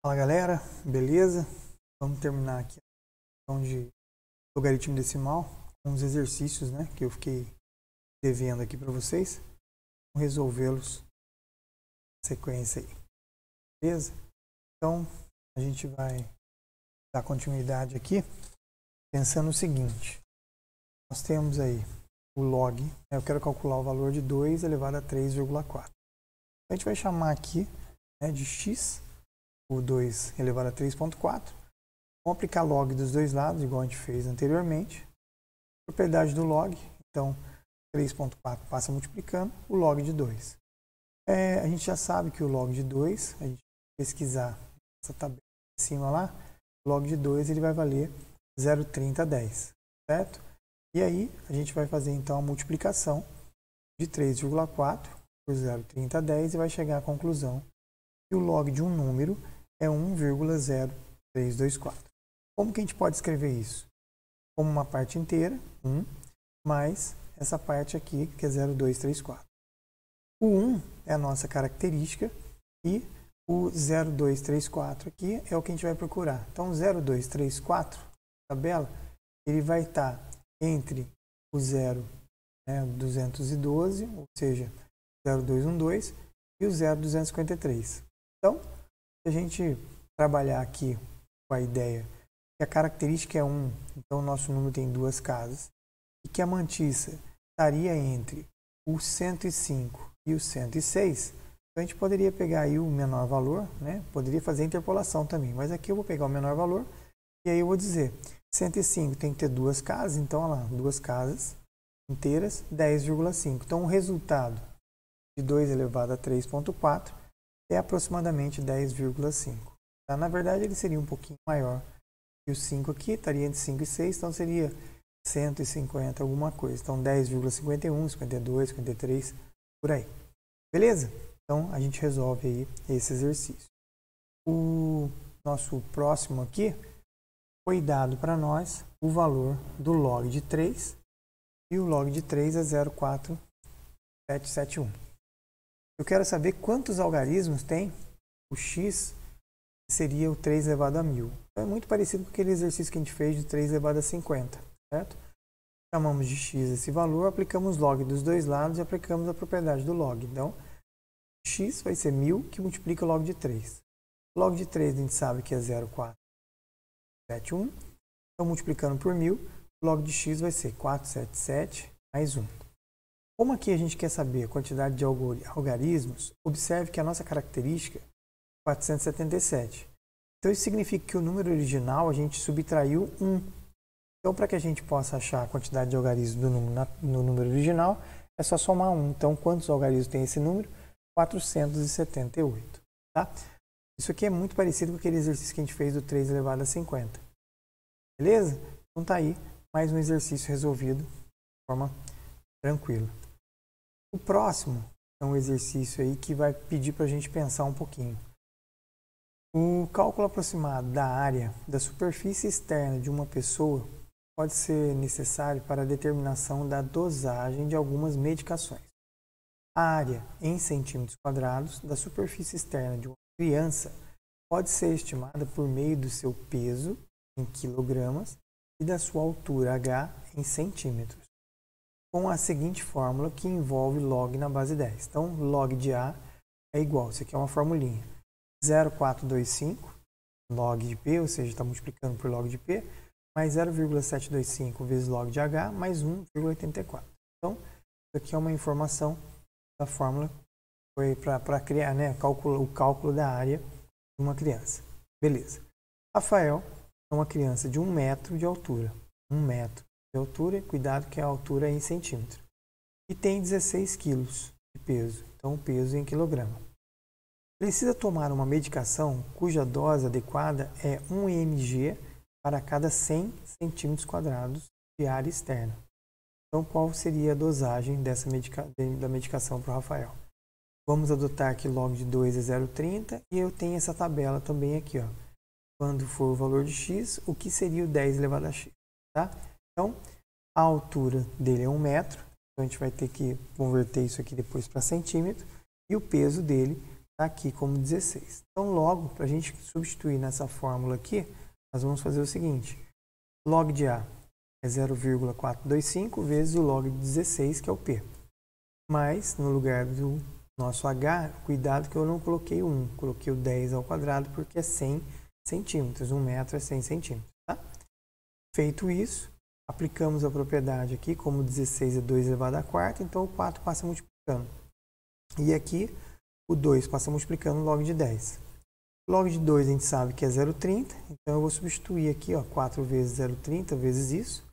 Fala galera, beleza? Vamos terminar aqui a questão de logaritmo decimal com os exercícios, né, que eu fiquei devendo aqui para vocês. Vamos resolvê-los na sequência aí, beleza? Então a gente vai dar continuidade aqui pensando o seguinte: nós temos aí o log, né, eu quero calcular o valor de 2 elevado a 3,4. A gente vai chamar aqui, né, de x, o 2 elevado a 3,4. Vamos aplicar log dos dois lados, igual a gente fez anteriormente. Propriedade do log, então 3,4 passa multiplicando o log de 2. A gente já sabe que o log de 2, a gente pesquisar essa tabela em cima lá, o log de 2 ele vai valer 0,3010, certo? E aí a gente vai fazer então a multiplicação de 3,4 por 0,3010 e vai chegar à conclusão que o log de um número é 1,0324. Como que a gente pode escrever isso? Como uma parte inteira, 1, mais essa parte aqui, que é 0,234. O 1 é a nossa característica e o 0,234 aqui é o que a gente vai procurar. Então, 0,234, tabela, ele vai estar entre o 0, 212, ou seja, 0,212, e o 0,253. Então, se a gente trabalhar aqui com a ideia que a característica é 1, então o nosso número tem duas casas, e que a mantissa estaria entre o 105 e o 106, então a gente poderia pegar aí o menor valor, né? Poderia fazer a interpolação também, mas aqui eu vou pegar o menor valor, e aí eu vou dizer, 105 tem que ter duas casas, então olha lá, duas casas inteiras, 10,5. Então o resultado de 2 elevado a 3,4 é aproximadamente 10,5. Tá? Na verdade, ele seria um pouquinho maior que o 5 aqui, estaria entre 5 e 6, então seria 150 alguma coisa. Então, 10,51, 52, 53, por aí. Beleza? Então, a gente resolve aí esse exercício. O nosso próximo aqui foi dado para nós o valor do log de 3, e o log de 3 é 0,4771. Eu quero saber quantos algarismos tem o x, que seria o 3 elevado a 1000. Então, é muito parecido com aquele exercício que a gente fez de 3 elevado a 50, certo? Chamamos de x esse valor, aplicamos log dos dois lados e aplicamos a propriedade do log. Então, x vai ser 1000, que multiplica o log de 3. O log de 3 a gente sabe que é 0,471. Então, multiplicando por 1000, o log de x vai ser 477 mais 1. Como aqui a gente quer saber a quantidade de algarismos, observe que a nossa característica é 477. Então, isso significa que o número original a gente subtraiu 1. Então, para que a gente possa achar a quantidade de algarismos no número original, é só somar 1. Então, quantos algarismos tem esse número? 478. Tá? Isso aqui é muito parecido com aquele exercício que a gente fez do 3 elevado a 50. Beleza? Então, tá aí mais um exercício resolvido de forma tranquila. O próximo é um exercício aí que vai pedir para a gente pensar um pouquinho. O cálculo aproximado da área da superfície externa de uma pessoa pode ser necessário para a determinação da dosagem de algumas medicações. A área em centímetros quadrados da superfície externa de uma criança pode ser estimada por meio do seu peso em quilogramas e da sua altura h em centímetros, com a seguinte fórmula que envolve log na base 10. Então, log de A é igual, isso aqui é uma formulinha, 0,425 log de P, ou seja, está multiplicando por log de P, mais 0,725 vezes log de H, mais 1,84. Então, isso aqui é uma informação da fórmula, foi para criar, né, o cálculo da área de uma criança. Beleza. Rafael é uma criança de 1 metro de altura. 1 metro de altura, cuidado que a altura é em centímetro. E tem 16 quilos de peso, então o peso em quilograma. Precisa tomar uma medicação cuja dose adequada é 1 mg para cada 100 centímetros quadrados de área externa. Então, qual seria a dosagem da medicação para o Rafael? Vamos adotar que log de 2 é 0,30 e eu tenho essa tabela também aqui, ó. Quando for o valor de x, o que seria o 10 elevado a x, tá? Então, a altura dele é 1 metro, então a gente vai ter que converter isso aqui depois para centímetro, e o peso dele está aqui como 16. Então, logo, para a gente substituir nessa fórmula aqui, nós vamos fazer o seguinte. Log de A é 0,425 vezes o log de 16, que é o P. Mas, no lugar do nosso H, cuidado que eu não coloquei o 1. Coloquei o 10 ao quadrado porque é 100 centímetros. 1 metro é 100 centímetros. Tá? Feito isso, aplicamos a propriedade aqui, como 16 é 2 elevado à quarta, então o 4 passa multiplicando. E aqui, o 2 passa multiplicando o log de 10. Log de 2 a gente sabe que é 0,30, então eu vou substituir aqui, ó, 4 vezes 0,30 vezes isso,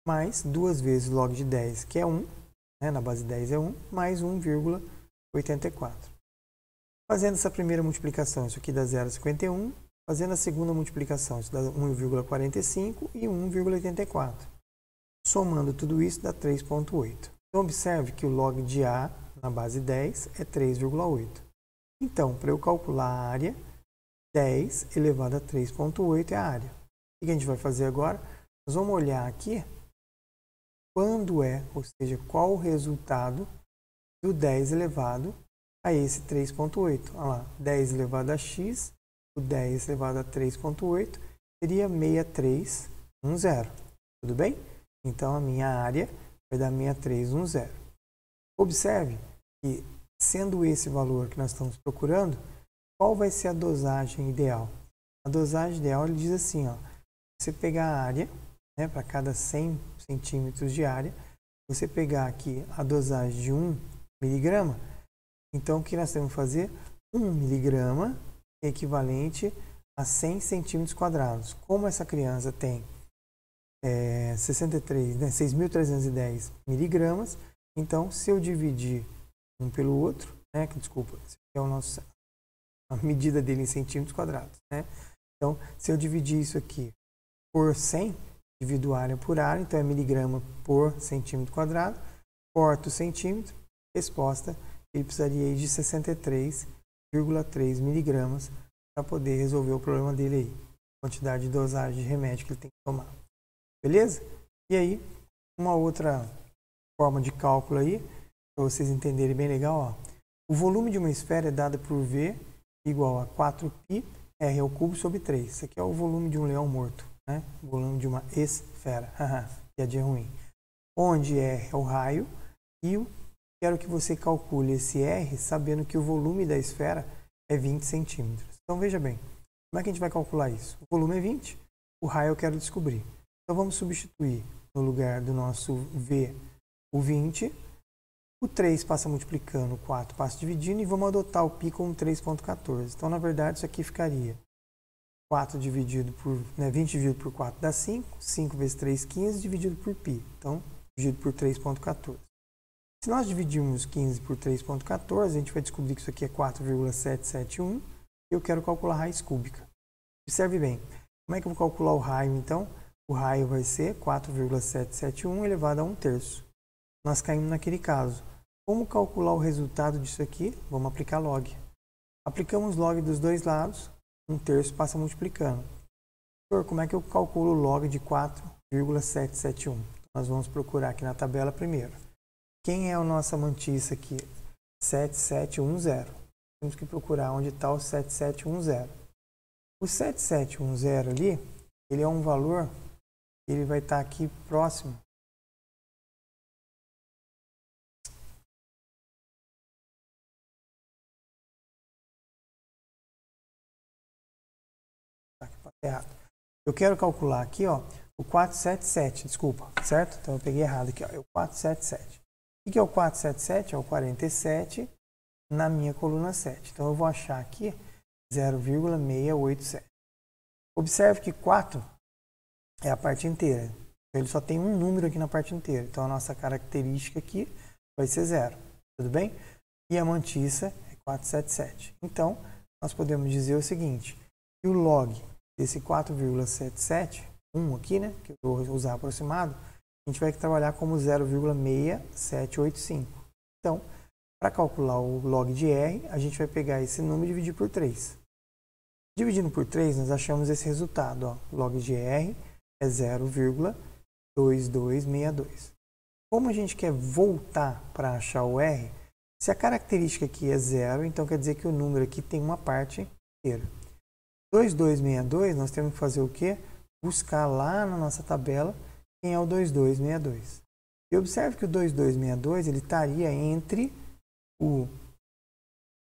mais 2 vezes log de 10, que é 1, né, na base 10 é 1, mais 1,84. Fazendo essa primeira multiplicação, isso aqui dá 0,51. Fazendo a segunda multiplicação, isso dá 1,45 e 1,84. Somando tudo isso, dá 3,8. Então, observe que o log de A na base 10 é 3,8. Então, para eu calcular a área, 10 elevado a 3,8 é a área. O que a gente vai fazer agora? Nós vamos olhar aqui quando é, ou seja, qual o resultado do 10 elevado a esse 3,8. Olha lá, 10 elevado a x, o 10 elevado a 3,8 seria 6310. Tudo bem? Então, a minha área vai dar 6310. Observe que, sendo esse valor que nós estamos procurando, qual vai ser a dosagem ideal? A dosagem ideal, ele diz assim, ó, você pegar a área, né, para cada 100 centímetros de área, você pegar aqui a dosagem de 1 miligrama, então o que nós temos que fazer? 1 miligrama é equivalente a 100 centímetros quadrados. Como essa criança tem 6.310 miligramas, então se eu dividir um pelo outro, né, desculpa, esse aqui é a medida dele em centímetros quadrados, né? Então, se eu dividir isso aqui por 100, divido área por área, então é miligrama por centímetro quadrado, corto o centímetro, resposta, ele precisaria de 63,3 miligramas para poder resolver o problema dele aí, quantidade de dosagem de remédio que ele tem que tomar. Beleza? E aí, uma outra forma de cálculo aí, para vocês entenderem bem legal, ó. O volume de uma esfera é dado por V igual a 4π r ao cubo sobre 3. Isso aqui é o volume de um leão morto, né? O volume de uma esfera. Piadinha ruim. Onde R é o raio e eu quero que você calcule esse R sabendo que o volume da esfera é 20 centímetros. Então veja bem, como é que a gente vai calcular isso? O volume é 20, o raio eu quero descobrir. Então vamos substituir no lugar do nosso V o 20, o 3 passa multiplicando, o 4 passa dividindo e vamos adotar o π como 3,14. Então na verdade isso aqui ficaria 4 dividido por, 20 dividido por 4 dá 5, 5 vezes 3, 15 dividido por π. Então dividido por 3,14. Se nós dividirmos 15 por 3,14, a gente vai descobrir que isso aqui é 4,771 e eu quero calcular a raiz cúbica. Observe bem, como é que eu vou calcular o raio então? O raio vai ser 4,771 elevado a 1/3. Nós caímos naquele caso. Como calcular o resultado disso aqui? Vamos aplicar log. Aplicamos log dos dois lados, 1/3 passa multiplicando. Como é que eu calculo o log de 4,771? Nós vamos procurar aqui na tabela primeiro. Quem é a nossa mantissa aqui? 7710. Temos que procurar onde está o 7710. O 7710 ali, ele é um valor, ele vai estar aqui próximo. Errado. Eu quero calcular aqui, ó, o 477, desculpa, certo? Então eu peguei errado aqui, ó, é o 477. O que é o 477? É o 47 na minha coluna 7. Então eu vou achar aqui 0,687. Observe que 4 é a parte inteira. Ele só tem um número aqui na parte inteira. Então a nossa característica aqui vai ser 0. Tudo bem? E a mantissa é 477. Então nós podemos dizer o seguinte, que o log desse 4,77, 1 aqui, né, que eu vou usar aproximado, a gente vai trabalhar como 0,6785. Então, para calcular o log de R, a gente vai pegar esse número e dividir por 3. Dividindo por 3, nós achamos esse resultado. Ó. O log de R é 0,2262. Como a gente quer voltar para achar o R, Se a característica aqui é 0, então quer dizer que o número aqui tem uma parte inteira. 2262, nós temos que fazer o quê? Buscar lá na nossa tabela quem é o 2262. E observe que o 2262 ele estaria entre o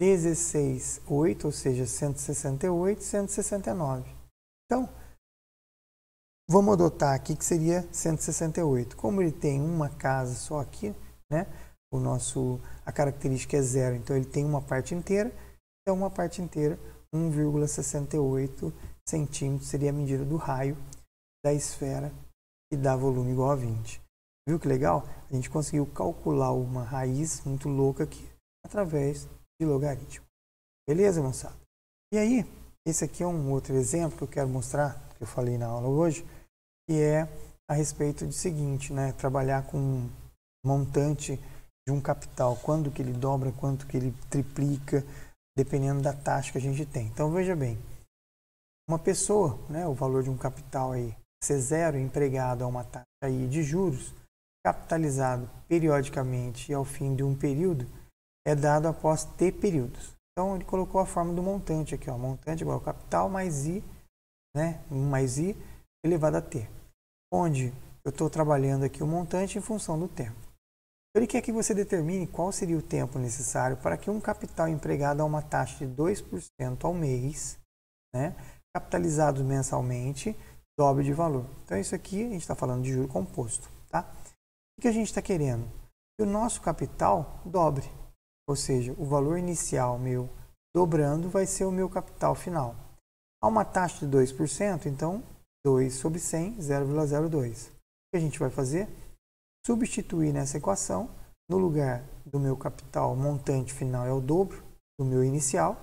16,8, ou seja, 168 e 169. Então, vamos adotar aqui que seria 168. Como ele tem uma casa só aqui, né? A característica é 0, então ele tem uma parte inteira. Então, uma parte inteira, 1,68 centímetros seria a medida do raio da esfera que dá volume igual a 20. Viu que legal? A gente conseguiu calcular uma raiz muito louca aqui através de logaritmo. Beleza, moçada? E aí, esse aqui é um outro exemplo que eu quero mostrar, que eu falei na aula hoje, que é a respeito do seguinte, né? Trabalhar com um montante de um capital, quando que ele dobra, quanto que ele triplica, dependendo da taxa que a gente tem. Então, veja bem, uma pessoa, né, o valor de um capital aí, C0 empregado a uma taxa aí de juros, capitalizado periodicamente e ao fim de um período, é dado após T períodos. Então, ele colocou a forma do montante aqui, ó, montante igual ao capital mais I, né, 1 mais I elevado a T, onde eu estou trabalhando aqui o montante em função do tempo. Ele quer que você determine qual seria o tempo necessário para que um capital empregado a uma taxa de 2% ao mês, né, capitalizado mensalmente, dobre de valor. Então, isso aqui a gente está falando de juro composto. Tá? O que a gente está querendo? Que o nosso capital dobre. Ou seja, o valor inicial meu dobrando vai ser o meu capital final. A uma taxa de 2%, então 2 sobre 100, 0,02. O que a gente vai fazer? Substituir nessa equação, no lugar do meu capital montante final é o dobro do meu inicial.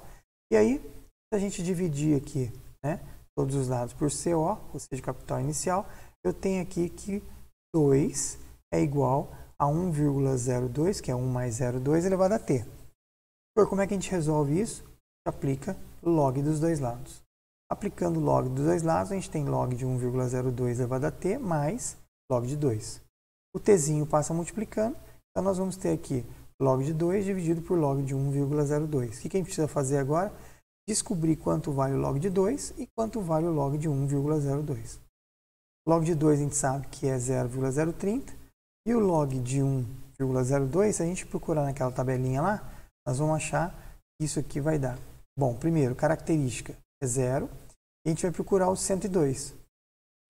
E aí, se a gente dividir aqui, né, todos os lados por CO, ou seja, capital inicial, eu tenho aqui que 2 é igual a 1,02, que é 1 mais 0,2 elevado a T. Como é que a gente resolve isso? Aplica log dos dois lados. Aplicando log dos dois lados, a gente tem log de 1,02 elevado a T mais log de 2. O Tzinho passa multiplicando, então nós vamos ter aqui log de 2 dividido por log de 1,02. O que a gente precisa fazer agora? Descobrir quanto vale o log de 2 e quanto vale o log de 1,02. Log de 2 a gente sabe que é 0,030 e o log de 1,02, se a gente procurar naquela tabelinha lá, nós vamos achar que isso aqui vai dar. Bom, primeiro, característica é 0 e a gente vai procurar o 102.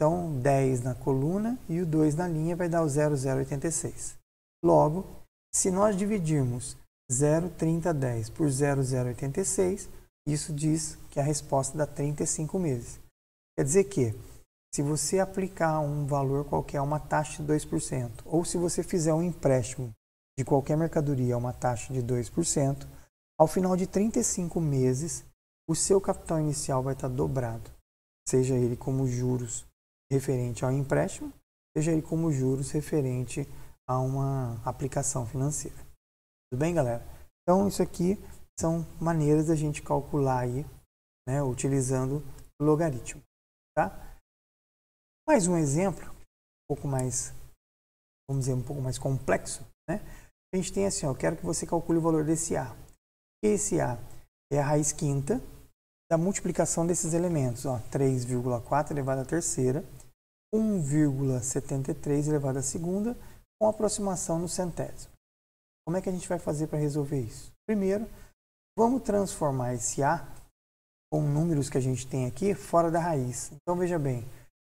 Então, 10 na coluna e o 2 na linha vai dar o 0,086. Logo, se nós dividirmos 0,3010 por 0,086, isso diz que a resposta dá 35 meses. Quer dizer que, se você aplicar um valor qualquer a uma taxa de 2%, ou se você fizer um empréstimo de qualquer mercadoria a uma taxa de 2%, ao final de 35 meses, o seu capital inicial vai estar dobrado, seja ele como juros referente ao empréstimo, seja ele como juros referente a uma aplicação financeira. Tudo bem, galera? Então, isso aqui são maneiras da gente calcular aí, né, utilizando o logaritmo. Tá? Mais um exemplo, um pouco mais, vamos dizer, um pouco mais complexo, né? A gente tem assim, ó, eu quero que você calcule o valor desse A. Esse A é a raiz quinta da multiplicação desses elementos, ó, 3,4 elevado à terceira, 1,73 elevado à segunda, com aproximação no centésimo. Como é que a gente vai fazer para resolver isso? Primeiro, vamos transformar esse A com números que a gente tem aqui fora da raiz. Então, veja bem,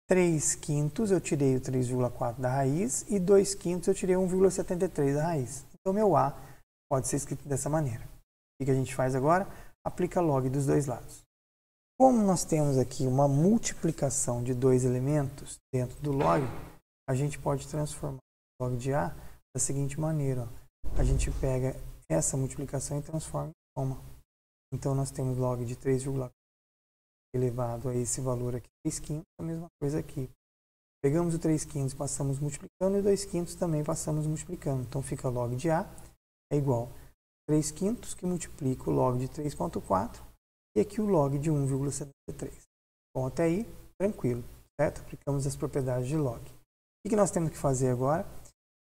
3 quintos eu tirei o 3,4 da raiz e 2 quintos eu tirei 1,73 da raiz. Então, meu A pode ser escrito dessa maneira. O que a gente faz agora? Aplica log dos dois lados. Como nós temos aqui uma multiplicação de dois elementos dentro do log, a gente pode transformar o log de A da seguinte maneira. Ó. A gente pega essa multiplicação e transforma em soma. Então, nós temos log de 3,4 elevado a esse valor aqui, 3 quintos, a mesma coisa aqui. Pegamos o 3 quintos, passamos multiplicando, e o 2 quintos também passamos multiplicando. Então, fica log de A é igual a 3 quintos, que multiplica o log de 3,4, e aqui o log de 1,73. Bom, até aí, tranquilo, certo? Aplicamos as propriedades de log. O que nós temos que fazer agora?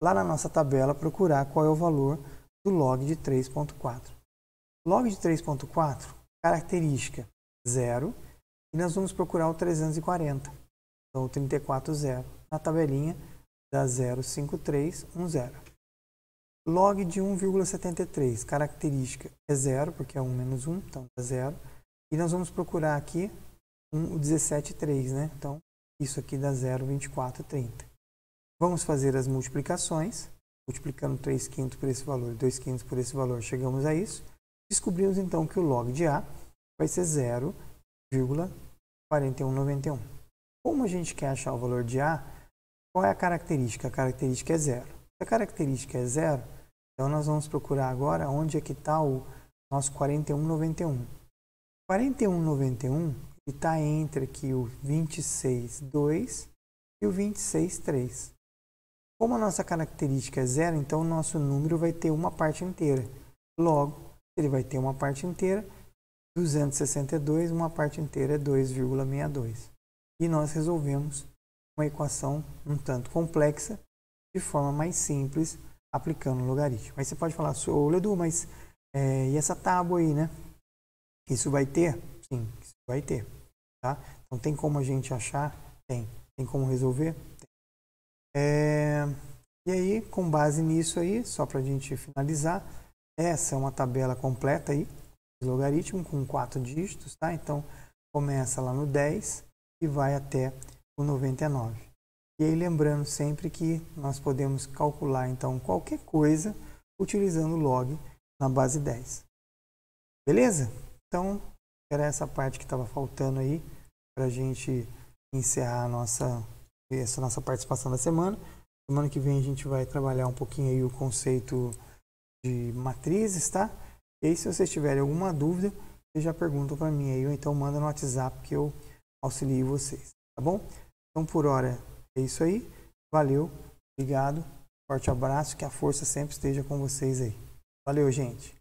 Lá na nossa tabela, procurar qual é o valor do log de 3.4. Log de 3.4, característica 0, e nós vamos procurar o 340, então o 34,0, na tabelinha da 05310. Log de 1,73, característica é 0, porque é 1 menos 1, então dá 0. E nós vamos procurar aqui o 17,3, né? Então, isso aqui dá 0,2430. Vamos fazer as multiplicações, multiplicando 3/5 por esse valor e 2/5 por esse valor, chegamos a isso. Descobrimos então que o log de A vai ser 0,4191. Como a gente quer achar o valor de A, qual é a característica? A característica é 0. Se a característica é 0, então nós vamos procurar agora onde é que está o nosso 4191. 4191 está entre aqui o 26,2 e o 26,3. Como a nossa característica é 0, então o nosso número vai ter uma parte inteira. Logo, ele vai ter uma parte inteira, 262, uma parte inteira é 2,62. E nós resolvemos uma equação um tanto complexa de forma mais simples, aplicando o logaritmo. Aí você pode falar, ô Ledu, mas e essa tábua aí, né? Isso vai ter? Sim, isso vai ter. Tá? Então tem como a gente achar? Tem. Tem como resolver? Tem. E aí, com base nisso aí, só para a gente finalizar, essa é uma tabela completa aí, de logaritmo, com 4 dígitos, tá? Então, começa lá no 10 e vai até o 99. E aí, lembrando sempre que nós podemos calcular, então, qualquer coisa utilizando o log na base 10. Beleza? Então, era essa parte que estava faltando aí para a gente encerrar essa nossa participação da semana. Semana que vem a gente vai trabalhar um pouquinho aí o conceito de matrizes, tá? E aí, se vocês tiverem alguma dúvida, vocês já perguntam para mim aí, ou então manda no WhatsApp que eu auxilio vocês, tá bom? Então, por hora, é isso aí. Valeu, obrigado, forte abraço, que a força sempre esteja com vocês aí. Valeu, gente!